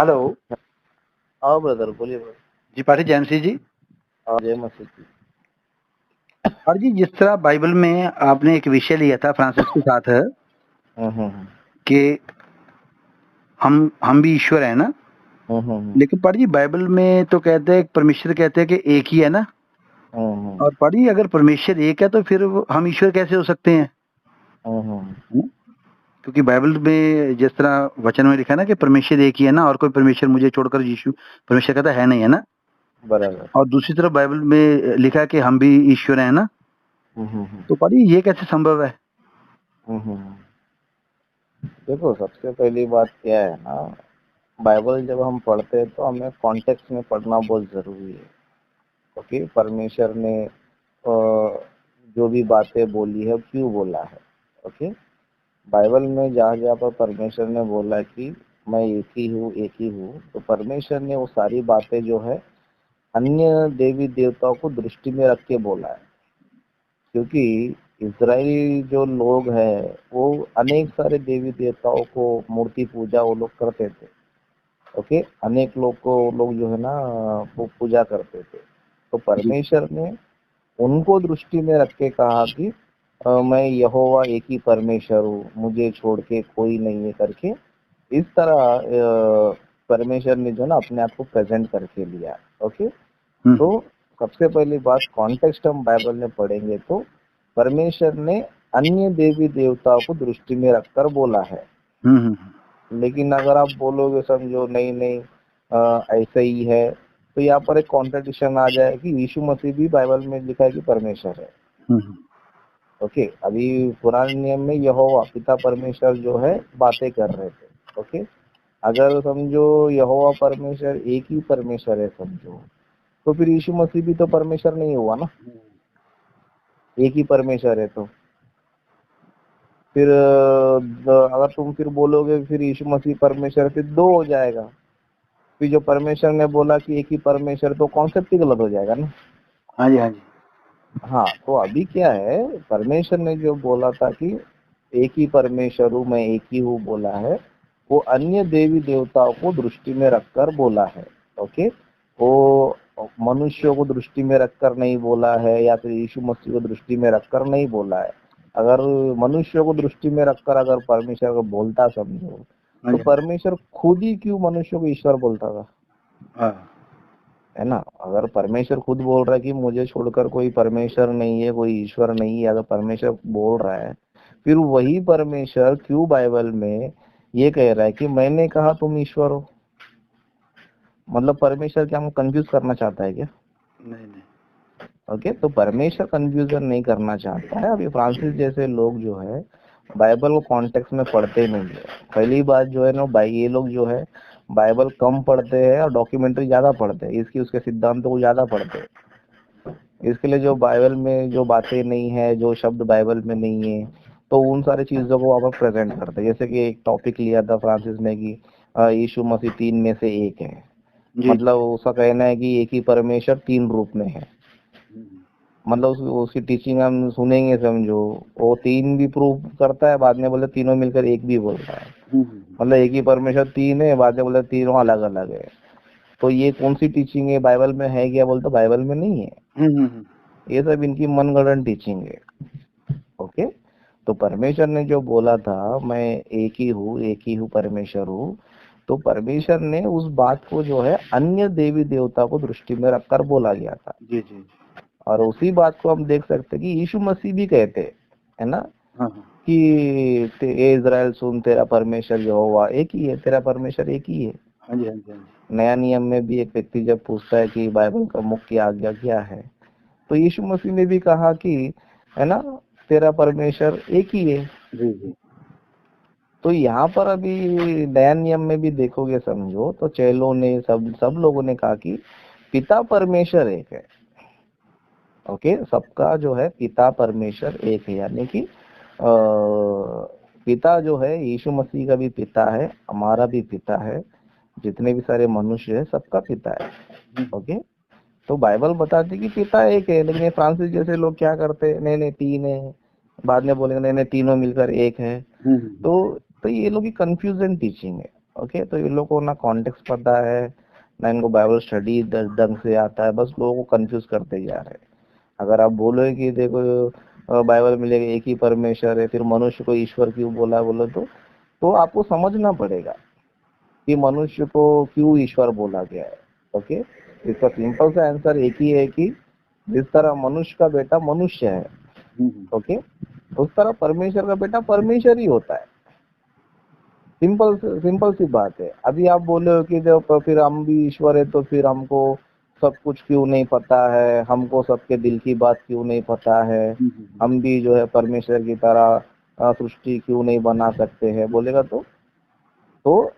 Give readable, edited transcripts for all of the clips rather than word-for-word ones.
Hello. हाँ brother, बोलिए brother. जी पाठी जैमसी जी। हाँ, जय मसीह जी। और जी जिस तरह बाइबल में आपने एक विषय लिया था फ्रांसिस के साथ कि हम भी ईश्वर है ना, लेकिन पाठी जी बाइबल में तो कहते हैं परमेश्वर कहते हैं कि एक ही है ना। और पाठी जी अगर परमेश्वर एक है तो फिर हम ईश्वर कैसे हो सकते हैं? है ना? क्योंकि बाइबल में जिस तरह वचन में लिखा है ना कि परमेश्वर एक ही है ना, और कोई परमेश्वर मुझे छोड़कर यीशु परमेश्वर कहता है नहीं, है ना। बराबर। और दूसरी तरफ बाइबल में लिखा है कि हम भी ईश्वर है ना। तो पाठी ये कैसे संभव है? देखो, सबसे पहली बात क्या है ना, बाइबल जब हम पढ़ते हैं तो हमें कॉन्टेक्स्ट में पढ़ना बहुत जरूरी है। क्योंकि परमेश्वर ने जो भी बातें बोली है क्यों बोला है। ओके, बाइबल में जहाँ जहाँ पर परमेश्वर ने बोला कि मैं एक ही हूँ, तो परमेश्वर ने वो सारी बातें जो है अन्य देवी देवताओं को दृष्टि में रख के बोला है। क्योंकि इजराइली जो लोग हैं वो अनेक सारे देवी देवताओं को मूर्ति पूजा वो लोग करते थे। ओके, अनेक लोग जो है ना वो पूजा करते थे। तो जी। परमेश्वर ने उनको दृष्टि में रख के कहा कि मैं यहोवा एक ही परमेश्वर हूँ, मुझे छोड़ के कोई नहीं है करके। इस तरह परमेश्वर ने जो ना अपने आप को प्रेजेंट करके लिया। ओके, तो सबसे पहली बात कॉन्टेक्स्ट हम बाइबल में पढ़ेंगे तो परमेश्वर ने अन्य देवी देवताओं को दृष्टि में रखकर बोला है। लेकिन अगर आप बोलोगे समझो नहीं नहीं ऐसा ही है, तो यहाँ पर एक कॉन्ट्रडिक्शन आ जाए कि यीशु मसीह भी बाइबल में लिखा है कि परमेश्वर है। ओके, अभी पुराने नियम में यहोवा पिता परमेश्वर जो है बातें कर रहे थे। ओके, अगर समझो यहोवा परमेश्वर एक ही परमेश्वर है समझो, तो फिर यीशु मसीह भी तो परमेश्वर नहीं हुआ ना। एक ही परमेश्वर है तो फिर अगर तुम फिर बोलोगे फिर यीशु मसीह परमेश्वर, फिर दो हो जाएगा। फिर जो परमेश्वर ने बोला कि एक ही परमेश्वर, तो कॉन्सेप्ट ही गलत हो जाएगा ना। हाँ जी, हाँ जी। हाँ, तो अभी क्या है, परमेश्वर ने जो बोला था कि एक ही परमेश्वर हूँ, मैं एक ही हूँ बोला है, वो अन्य देवी देवताओं को दृष्टि में रखकर बोला है। ओके, वो मनुष्यों को दृष्टि में रखकर नहीं बोला है या फिर यीशु मसीह को दृष्टि में रखकर नहीं बोला है। अगर मनुष्यों को दृष्टि में रखकर अगर परमेश्वर को बोलता समझो, हाँ तो जी, परमेश्वर खुद ही क्यों मनुष्यों को ईश्वर बोलता था, हाँ। है ना। अगर परमेश्वर खुद बोल रहा है कि मुझे छोड़कर कोई परमेश्वर नहीं है, कोई ईश्वर नहीं है, अगर परमेश्वर बोल रहा है, फिर वही परमेश्वर क्यों बाइबल में ये कह रहा है कि मैंने कहा तुम ईश्वर हो। मतलब परमेश्वर क्या हमको कंफ्यूज करना चाहता है क्या? नहीं, नहीं। ओके, तो परमेश्वर कंफ्यूजन नहीं करना चाहता है। अभी फ्रांसिस जैसे लोग जो है बाइबल को कॉन्टेक्स्ट में पढ़ते नहीं है। पहली बात जो है ना, ये लोग जो है बाइबल कम पढ़ते हैं और डॉक्यूमेंट्री ज्यादा पढ़ते हैं, इसकी उसके सिद्धांतों को ज्यादा पढ़ते हैं। इसके लिए जो बाइबल में जो बातें नहीं है, जो शब्द बाइबल में नहीं है, तो उन सारी चीजों को वहां पर प्रेजेंट करते हैं। जैसे कि एक टॉपिक लिया था फ्रांसिस ने कि यीशु मसीह तीन में से एक है। जी, जी। मतलब उसका कहना है कि एक ही परमेश्वर तीन रूप में है। मतलब उसकी टीचिंग हम सुनेंगे समझो, वो तीन भी प्रूव करता है, बाद में बोले तीनों मिलकर एक भी बोलता है। मतलब एक ही परमेश्वर तीन है, बाद में बोले तीनों अलग अलग है। तो ये कौन सी टीचिंग है, बाइबल में है क्या? बोलते बाइबल में नहीं है, ये सब इनकी मनगढ़ंत टीचिंग है। ओके, तो परमेश्वर ने जो बोला था मैं एक ही हूँ परमेश्वर हूँ, तो परमेश्वर ने उस बात को जो है अन्य देवी देवता को दृष्टि में रखकर बोला गया था। जी, जी। और उसी बात को हम देख सकते कि यीशु मसीह भी कहते है ना हाँ, हाँ। कि ए इज़राइल सुन, तेरा परमेश्वर यहोवा एक ही है, तेरा परमेश्वर एक ही है। हाँ जी, हाँ जी, हाँ जी। नया नियम में भी एक व्यक्ति जब पूछता है कि बाइबल का मुख्य आज्ञा क्या है, तो यीशु मसीह ने भी कहा कि है ना, तेरा परमेश्वर एक ही है। जी, जी। तो यहाँ पर अभी नया नियम में भी देखोगे समझो, तो चेलों ने सब लोगों ने कहा कि पिता परमेश्वर एक है। ओके, सबका जो है पिता परमेश्वर एक है, यानी कि पिता जो है यीशु मसीह का भी पिता है, हमारा भी पिता है, जितने भी सारे मनुष्य है सबका पिता है। ओके, तो बाइबल बताती कि पिता एक है, लेकिन ये फ्रांसिस जैसे लोग क्या करते हैं, नहीं नहीं तीन है, बाद में बोलेंगे नहीं नहीं तीनों मिलकर एक है। तो ये लोग की कंफ्यूजन टीचिंग है। ओके, तो इन लोगों को ना कॉन्टेक्स्ट पता है, ना इनको बाइबल स्टडी ढंग से आता है, बस लोगों को कंफ्यूज करते जा रहे हैं। अगर आप बोलो कि देखो बाइबल में लेके एक ही परमेश्वर है, फिर मनुष्य को ईश्वर क्यों बोला बोलो तो आपको समझना पड़ेगा कि मनुष्य को क्यों ईश्वर बोला गया है। ओके, इसका सिंपल सा आंसर एक ही है कि जिस तरह मनुष्य का बेटा मनुष्य है, ओके, उस तरह परमेश्वर का बेटा परमेश्वर ही होता है। सिंपल सी बात है। अभी आप बोले हो कि जब फिर हम भी ईश्वर है तो फिर हमको सब कुछ क्यों नहीं पता है, हमको सबके दिल की बात क्यों नहीं पता है, हम भी जो है परमेश्वर की तरह सृष्टि क्यों नहीं बना सकते हैं बोलेगा तो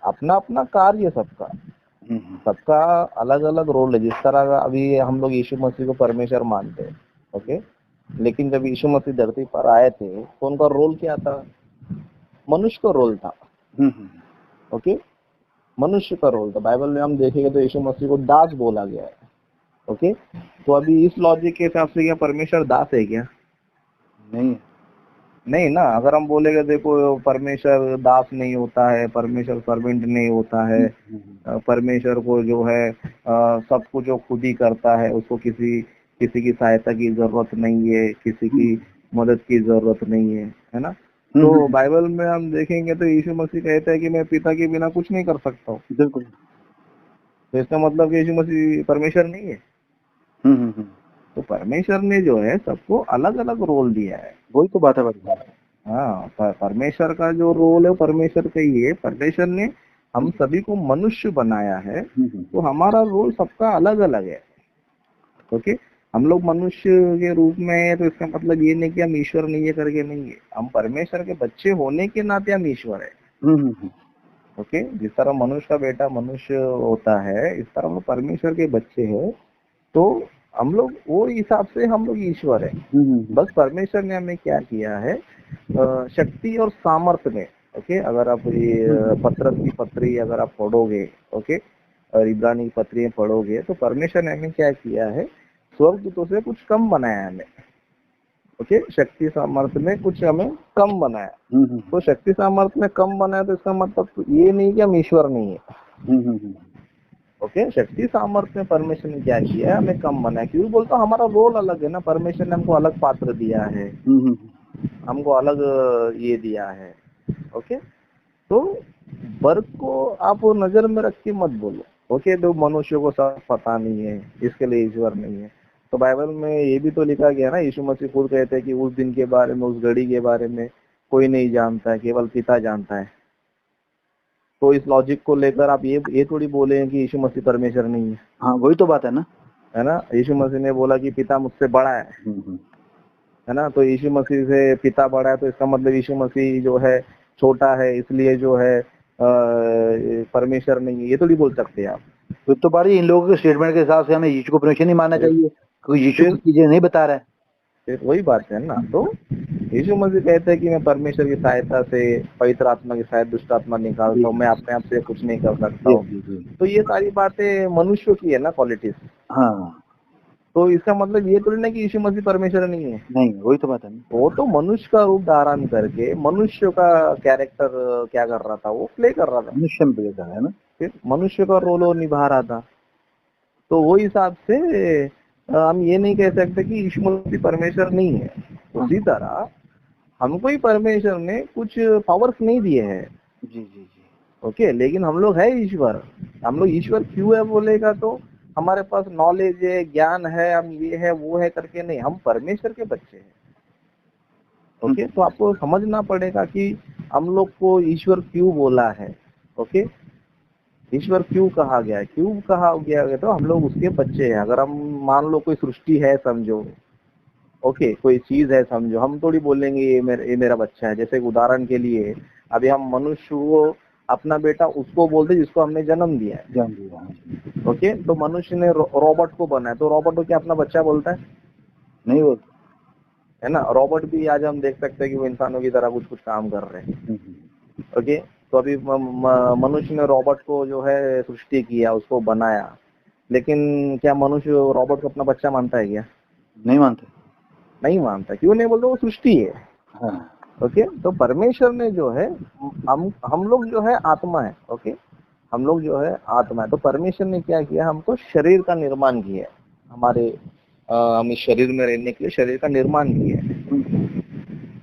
अपना अपना कार्य सबका अलग अलग रोल है। जिस तरह अभी हम लोग यीशु मसीह को परमेश्वर मानते हैं, ओके, लेकिन जब यीशु मसीह धरती पर आए थे तो उनका रोल क्या था? मनुष्य का रोल था। ओके, मनुष्य का रोल था। बाइबल में हम देखेंगे तो यीशु मसीह को दास बोला गया है। ओके, तो अभी इस लॉजिक के हिसाब से क्या परमेश्वर दास है क्या? नहीं ना। अगर हम बोलेंगे देखो परमेश्वर दास नहीं होता है, परमेश्वर सर्वेंट नहीं होता है, परमेश्वर को जो है सब कुछ जो खुद ही करता है, उसको किसी की सहायता की जरूरत नहीं है, किसी की मदद की जरूरत नहीं है ना। तो बाइबल में हम देखेंगे तो यीशु मसीह कहता है कि मैं पिता के बिना कुछ नहीं कर सकता हूँ। बिल्कुल। तो इसका मतलब कि यीशु मसीह परमेश्वर नहीं है। तो परमेश्वर ने जो है सबको अलग अलग रोल दिया है। वही तो बात है भाई। हाँ, परमेश्वर का जो रोल है परमेश्वर का ही है। परमेश्वर ने हम सभी को मनुष्य बनाया है, तो हमारा रोल सबका अलग अलग है। ओके, हम लोग मनुष्य के रूप में है तो इसका मतलब ये नहीं कि हम ईश्वर नहीं है करके नहीं है। हम परमेश्वर के बच्चे होने के नाते हम ईश्वर है। ओके, जिस तरह मनुष्य का बेटा मनुष्य होता है, इस तरह हम परमेश्वर के बच्चे हैं, तो हम लोग वो हिसाब से हम लोग ईश्वर है। बस परमेश्वर ने हमें क्या किया है, शक्ति और सामर्थ्य में। ओके, अगर आप ये पत्रस की पत्री अगर आप पढ़ोगे, ओके, और इब्रानी की पत्री पढ़ोगे तो परमेश्वर ने हमें क्या किया है, स्वर्गदूतों से कुछ कम बनाया हमें। ओके, शक्ति सामर्थ्य में कुछ हमें कम बनाया। तो शक्ति सामर्थ्य में कम बनाया तो इसका मतलब ये नहीं कि हम ईश्वर नहीं है। ओके, शक्ति सामर्थ्य में परमेश्वर ने क्या किया है, हमें कम बनाया। क्यों बोलता हूँ, हमारा रोल अलग है ना। परमेश्वर ने हमको अलग पात्र दिया है, हमको अलग ये दिया है। ओके, तो वर्ग को आप नजर में रख के मत बोलो। ओके, तो मनुष्य को सब पता नहीं है, इसके लिए ईश्वर नहीं है। तो बाइबल में ये भी तो लिखा गया ना, यीशु मसीह खुद कहते हैं कि उस दिन के बारे में, उस घड़ी के बारे में कोई नहीं जानता है, केवल पिता जानता है। तो इस लॉजिक को लेकर आप ये थोड़ी बोले कि यीशु मसीह परमेश्वर नहीं है। हाँ, वही तो बात है ना, है ना। यीशु मसीह ने बोला कि पिता मुझसे बड़ा है ना। तो यीशु मसीह से पिता बड़ा है तो इसका मतलब यीशु मसीह जो है छोटा है, इसलिए जो है परमेश्वर नहीं है, ये थोड़ी बोल सकते आप। तो बारी इन लोगों के स्टेटमेंट के हिसाब से हमें यीशु को परमेश्वर नहीं मानना चाहिए, क्योंकि यीशु की चीजें नहीं बता रहा है। फिर वही बात है ना। तो यीशु मसीह कहते हैं कि मैं परमेश्वर की सहायता से, पवित्र आत्मा की सहायता, दुष्ट आत्मा निकालता हूँ, मैं अपने आप से कुछ नहीं कर सकता हूँ। तो ये सारी बातें मनुष्य की है ना, क्वालिटीज। हाँ, तो इसका मतलब ये थोड़ी ना कि यीशु मसीह परमेश्वर नहीं है। नहीं, वही तो बात है। वो तो मनुष्य का रूप धारण करके मनुष्य का कैरेक्टर क्या कर रहा था, वो प्ले कर रहा था, मनुष्य में प्ले कर रहा है ना, फिर मनुष्य का रोल वो निभा रहा था। तो वो हिसाब से हम ये नहीं कह सकते कि यीशु मसीह परमेश्वर नहीं है। उसी तरह हमको ही परमेश्वर ने कुछ पावर्स नहीं दिए हैं। जी। ओके, लेकिन हम लोग है ईश्वर। हम लोग ईश्वर क्यों है बोलेगा तो हमारे पास नॉलेज है, ज्ञान है, हम ये है वो है करके नहीं, हम परमेश्वर के बच्चे हैं। ओके, तो आपको समझना पड़ेगा कि हम लोग को ईश्वर क्यों बोला है। ओके, ईश्वर क्यों कहा गया है, क्यों कहा गया है, तो हम लोग उसके बच्चे हैं। अगर हम मान लो कोई सृष्टि है समझो, ओके, कोई चीज है समझो, हम थोड़ी बोलेंगे ये मेरा बच्चा है। जैसे उदाहरण के लिए अभी हम मनुष्य को अपना बेटा उसको बोलते जिसको हमने जन्म दिया है। ओके, तो मनुष्य ने रोबोट को बनाया, तो रोबोट को क्या अपना बच्चा बोलता है? नहीं बोलता है ना। रोबोट भी आज हम देख सकते हैं कि वो इंसानों की तरह कुछ काम कर रहे हैं। ओके, तो अभी मनुष्य ने रोबोट को जो है सृष्टि किया, उसको बनाया, लेकिन क्या मनुष्य रोबोट को अपना बच्चा मानता है क्या? नहीं मानता। नहीं मानता। क्यों नहीं बोलते? वो सृष्टि है। हाँ। ओके, तो परमेश्वर ने जो है, हम लोग जो है आत्मा है। ओके, हम लोग जो है आत्मा है, तो परमेश्वर ने क्या किया, हमको शरीर का निर्माण किया है, हमारे हम इस शरीर में रहने के लिए शरीर का निर्माण किया है।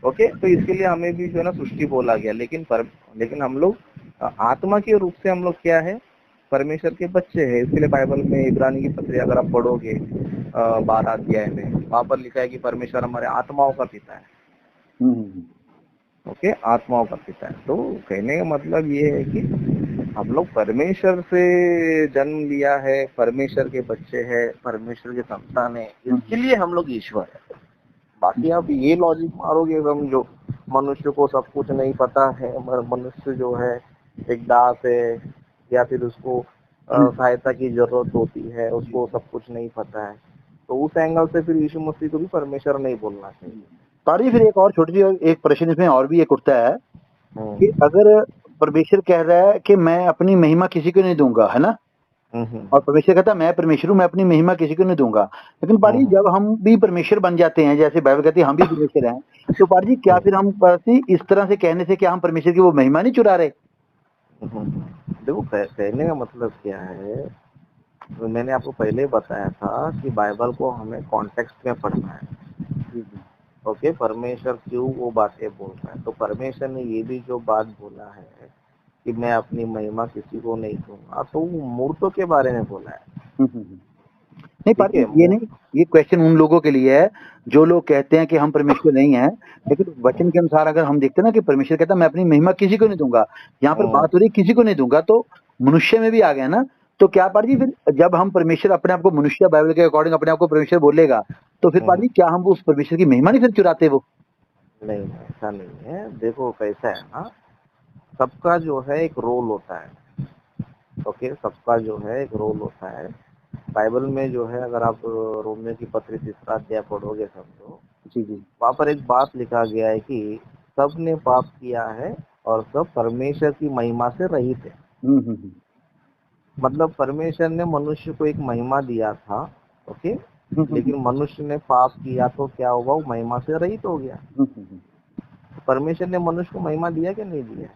ओके, तो इसके लिए हमें भी जो है ना सृष्टि बोला गया, लेकिन हम लोग आत्मा के रूप से हम लोग क्या है, परमेश्वर के बच्चे हैं। इसके लिए बाइबल में इब्रानी की पत्री अगर आप पढ़ोगे 12 अध्याय में, वहां पर लिखा है कि परमेश्वर हमारे आत्माओं का पिता है। ओके, आत्माओं का पिता है। तो कहने का मतलब ये है कि हम लोग परमेश्वर से जन्म लिया है, परमेश्वर के बच्चे हैं, परमेश्वर के संतान है, इसके लिए हम लोग ईश्वर है। बाकी आप ये लॉजिक मारोगे, समझो मनुष्य को सब कुछ नहीं पता है, मनुष्य जो है एक दास है, या फिर उसको सहायता की जरूरत होती है, उसको सब कुछ नहीं पता है, तो उस एंगल से फिर यीशु मसीह को भी परमेश्वर नहीं बोलना चाहिए। पारी फिर एक और छोटी सी एक प्रश्न इसमें और भी एक उठता है कि अगर परमेश्वर कह रहा है कि मैं अपनी महिमा किसी को नहीं दूंगा, है ना, और परमेश्वर कहता है मैं परमेश्वर हूँ, मैं अपनी महिमा किसी को नहीं दूंगा, लेकिन पारी जब हम भी परमेश्वर बन जाते हैं, जैसे बाइबल कहती है हम भी परमेश्वर हैं, तो पारी जी क्या फिर हम पारी इस तरह से कहने से क्या हम परमेश्वर की वो महिमा नहीं चुरा रहे? देखो, कहने का मतलब क्या है, तो मैंने आपको पहले बताया था कि बाइबल को हमें कॉन्टेक्स्ट में पढ़ना है। ओके, परमेश्वर क्यों वो बातें बोल रहा है, तो परमेश्वर ने ये भी जो बात बोला है कि मैं अपनी महिमा किसी को नहीं दूंगा, तो वो मूर्तों के बारे में बोला है। नहीं पारी ये नहीं, ये क्वेश्चन उन लोगों के लिए है जो लोग कहते हैं कि हम परमेश्वर नहीं है, लेकिन वचन के अनुसार अगर हम देखते हैं ना कि परमेश्वर कहता है मैं अपनी महिमा किसी को नहीं दूंगा, यहाँ पर बात हो रही किसी को नहीं दूंगा, तो मनुष्य में भी आ गया ना, तो क्या पारी जी फिर जब हम परमेश्वर अपने आप को मनुष्य बाइबल के अकॉर्डिंग अपने आप को परमेश्वर बोलेगा, तो फिर पारी क्या हम उस परमेश्वर की महिमा नहीं फिर चुराते? वो नहीं, ऐसा नहीं है। देखो कैसा है ना, सबका जो है एक रोल होता है। ओके, सबका जो है एक रोल होता है। बाइबल में जो है, अगर आप रोमियो की पत्री 3 अध्याय पढ़ोगे समझो, जी, वहाँ पर एक बात लिखा गया है कि सब ने पाप किया है और सब परमेश्वर की महिमा से रहित है। मतलब परमेश्वर ने मनुष्य को एक महिमा दिया था। ओके, लेकिन मनुष्य ने पाप किया तो क्या होगा, वो महिमा से रहित हो गया। परमेश्वर ने मनुष्य को महिमा दिया कि नहीं दिया?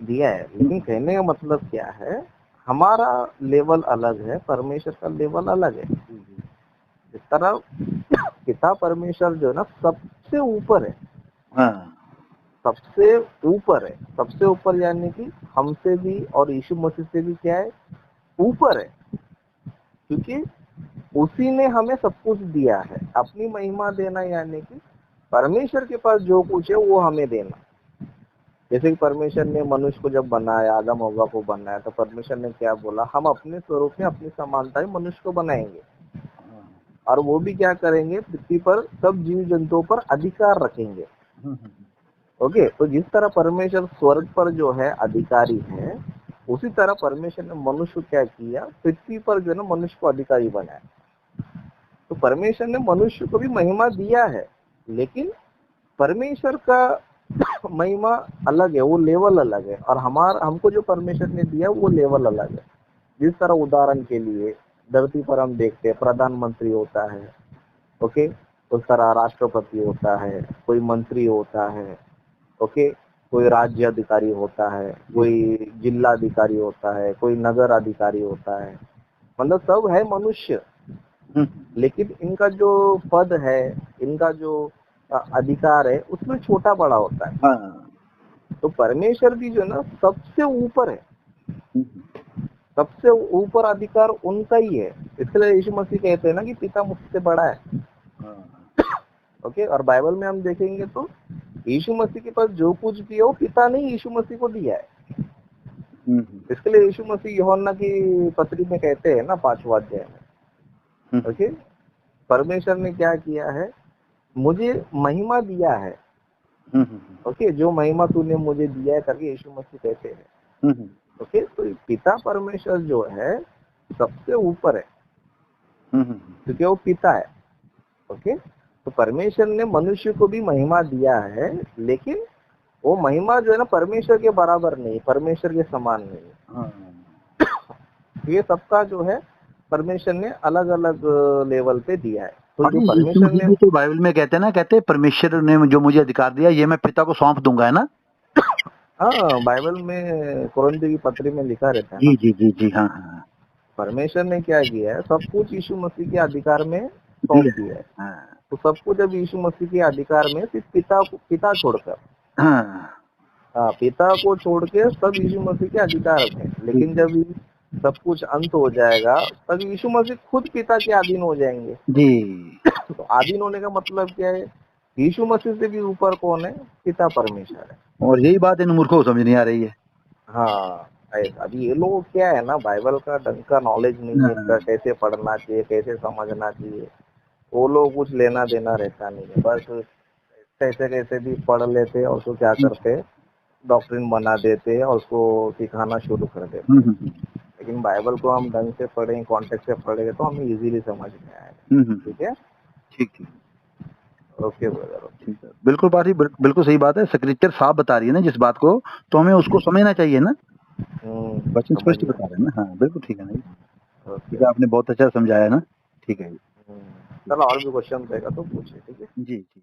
दिया है। लेकिन कहने का मतलब क्या है, हमारा लेवल अलग है, परमेश्वर का लेवल अलग है। इस तरह पिता परमेश्वर जो है ना सबसे ऊपर है। सबसे ऊपर है, सबसे ऊपर, यानी कि हमसे भी और यीशु मसीह से भी क्या है, ऊपर है, क्योंकि उसी ने हमें सब कुछ दिया है। अपनी महिमा देना यानी कि परमेश्वर के पास जो कुछ है वो हमें देना। जैसे कि परमेश्वर ने मनुष्य को जब बनाया, आदम हव्वा को बनाया, तो परमेश्वर ने क्या बोला, हम अपने स्वरूप में अपनी समानता में मनुष्य को बनाएंगे, और वो भी क्या करेंगे, पृथ्वी पर सब जीव जंतुओं पर अधिकार रखेंगे। ओके, तो जिस तरह परमेश्वर स्वर्ग पर जो है अधिकारी है, उसी तरह परमेश्वर ने मनुष्य को क्या किया, पृथ्वी पर जो है ना मनुष्य को अधिकारी बनाया। तो परमेश्वर ने मनुष्य को भी महिमा दिया है, लेकिन परमेश्वर का महिमा अलग है, वो लेवल अलग है, और हमको जो परमेश्वर ने दिया वो लेवल अलग है। जिस तरह उदाहरण के लिए धरती पर हम देखते हैं प्रधानमंत्री होता है, ओके, उस तरह राष्ट्रपति होता है, कोई मंत्री होता है, ओके, कोई राज्य अधिकारी होता है, कोई जिला अधिकारी होता है, कोई नगर अधिकारी होता है, मतलब सब है मनुष्य, लेकिन इनका जो पद है, इनका जो अधिकार है, उसमें छोटा बड़ा होता है। तो परमेश्वर भी जो है ना सबसे ऊपर है, सबसे ऊपर अधिकार उनका ही है। इसलिए यीशु मसीह कहते हैं ना कि पिता मुझसे बड़ा है। ओके, और बाइबल में हम देखेंगे तो यीशु मसीह के पास जो कुछ भी है वो पिता ने यीशु मसीह को दिया है। इसके लिए यीशु मसीह यूहन्ना की पत्री में कहते हैं ना 5वां अध्याय में, ओके, परमेश्वर ने क्या किया है, मुझे महिमा दिया है। ओके, जो महिमा तूने मुझे दिया है करके यीशु मसीह कहते हैं। ओके, तो पिता परमेश्वर जो है सबसे ऊपर है, क्योंकि वो पिता है। ओके, तो परमेश्वर ने मनुष्य को भी महिमा दिया है, लेकिन वो महिमा जो है ना परमेश्वर के बराबर नहीं, परमेश्वर के समान नहीं। ये सबका जो है परमेश्वर ने अलग अलग लेवल पे दिया है। तो जो यीशु परमेश्वर मसीह ने भी तो बाइबल में कहते हैं ना, कहते हैं परमेश्वर ने जो मुझे अधिकार दिया ये मैं पिता को सौंप दूंगा, है ना? हाँ, बाइबल में कुरिन्थियों की पत्री में लिखा रहता है जी ना। जी जी जी, हाँ हाँ परमेश्वर ने क्या किया है, सब कुछ यीशु मसीह के अधिकार में सौंप दिया दिया है। हाँ तो सब कुछ अब यीशु मसीह के अधिकार में, सिर्फ पिता छोड़कर, हाँ हाँ, पिता को छोड़ के सब यीशु मसीह के अधिकार में। लेकिन जब ये सब कुछ अंत हो जाएगा, तब यीशु मसीह खुद पिता के अधीन हो जाएंगे। जी तो अधीन होने का मतलब क्या है? यीशु मसीह से भी ऊपर कौन है? पिता परमेश्वर है। और यही बात इन मूर्खों को समझ नहीं आ रही है। हाँ, ऐसा। अभी ये लोग क्या है ना, बाइबल का ढंग का नॉलेज नहीं है, इसका हाँ, कैसे पढ़ना चाहिए, कैसे समझना चाहिए, वो लोग कुछ लेना देना रहता नहीं है। बस कैसे कैसे भी पढ़ लेते और उसको क्या करते, डॉक्ट्रिन बना देते और उसको सिखाना शुरू कर देते। लेकिन बाइबल को हम ढंग से पढ़ें, कॉन्टेक्स्ट से पढ़ेंगे तो हमें इजीली समझ में आएगा। ठीक है, ठीक ठीक ओके ब्रदर। ठीक है, बिल्कुल बात ही बिल्कुल सही बात है। स्क्रिप्चर साफ बता रही है ना जिस बात को, तो हमें उसको समझना चाहिए ना। वचन स्पष्ट समझिए। बता रहे हैं ना। हाँ बिल्कुल ठीक है ना जी। ठीक ओके। है, आपने बहुत अच्छा समझाया ना। ठीक है जी। चलो, और भी क्वेश्चन रहेगा तो पूछिए। ठीक है। जी जी।